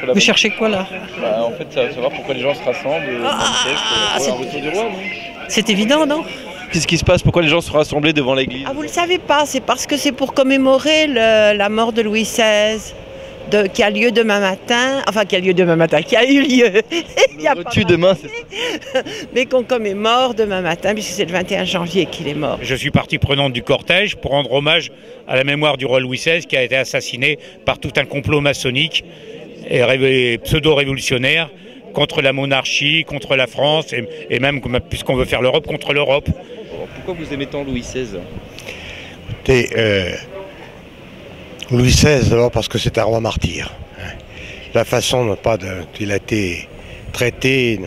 la Vous cherchez quoi là? En fait, ça va savoir pourquoi les gens se rassemblent devant le siège pour un retour du roi, non? C'est évident, non? Qu'est-ce qui se passe? Pourquoi les gens sont rassemblés devant l'église? Ah, vous le savez pas, c'est parce que c'est pour commémorer la mort de Louis XVI, qui a lieu demain matin, qui a eu lieu. Il y a reçu demain, c'est ça. Mais qu'on commémore demain matin, puisque c'est le 21 janvier qu'il est mort. Je suis partie prenante du cortège pour rendre hommage à la mémoire du roi Louis XVI qui a été assassiné par tout un complot maçonnique et pseudo-révolutionnaire contre la monarchie, contre la France et même, puisqu'on veut faire l'Europe, contre l'Europe. Pourquoi vous aimez tant Louis XVI? Écoutez, Louis XVI, d'abord parce que c'est un roi martyr. La façon dont il a été traité,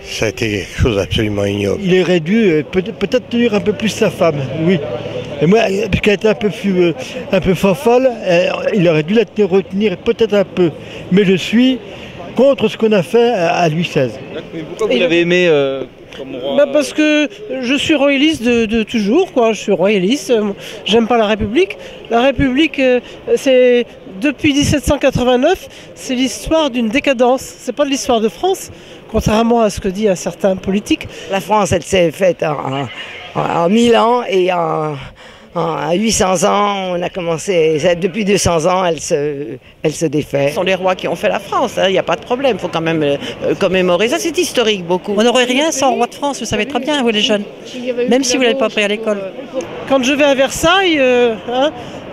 ça a été quelque chose d'absolument ignoble. Il aurait dû peut-être tenir un peu plus sa femme, oui. Et moi, puisqu'elle était un peu folle, il aurait dû la retenir peut-être un peu. Mais je suis contre ce qu'on a fait à Louis XVI. Mais pourquoi vous l'avez aimé comme roi? Parce que je suis royaliste de toujours, quoi. Je suis royaliste, j'aime pas la République. La République, c'est depuis 1789, c'est l'histoire d'une décadence. C'est pas de l'histoire de France, contrairement à ce que dit un certain politique. La France, elle s'est faite en 1000 ans et en 800 ans, on a commencé, depuis 200 ans, elle se défait. Ce sont les rois qui ont fait la France, il n'y a pas de problème, il faut quand même commémorer. Ça, c'est historique, beaucoup. On n'aurait rien sans roi de France, vous savez très bien, vous les jeunes. Même si vous ne l'avez pas pris à l'école. Quand je vais à Versailles,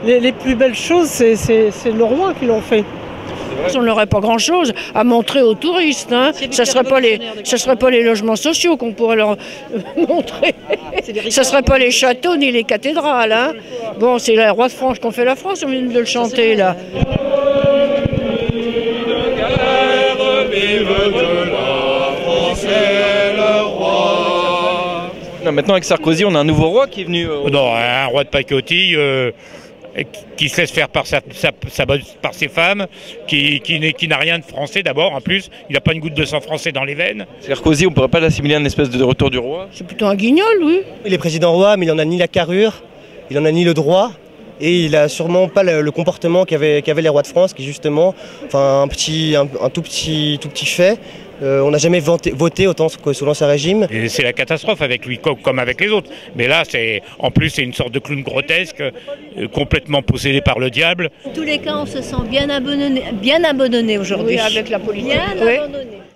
les plus belles choses, c'est nos rois qui l'ont fait. On n'aurait pas grand-chose à montrer aux touristes. Ce ne serait pas les logements sociaux qu'on pourrait leur montrer. Ce ne serait pas les châteaux ni les cathédrales. Bon, c'est les rois de France qu'on fait la France, on vient de le chanter là. Non, maintenant avec Sarkozy, on a un nouveau roi qui est venu. Non, un roi de pacotille qui se laisse faire par ses femmes, qui n'a rien de français d'abord, en plus, il n'a pas une goutte de sang français dans les veines. Sarkozy, on ne pourrait pas l'assimiler à une espèce de retour du roi? C'est plutôt un guignol, oui. Il est président roi, mais il n'en a ni la carrure, il n'en a ni le droit, et il n'a sûrement pas le comportement qu'avaient les rois de France, qui justement, un tout petit fait. On n'a jamais voté autant que sous l'Ancien Régime. C'est la catastrophe avec lui, comme avec les autres. Mais là, en plus, c'est une sorte de clown grotesque, complètement possédé par le diable. En tous les cas, on se sent bien abandonné aujourd'hui. Oui, avec la politique. Bien abandonné.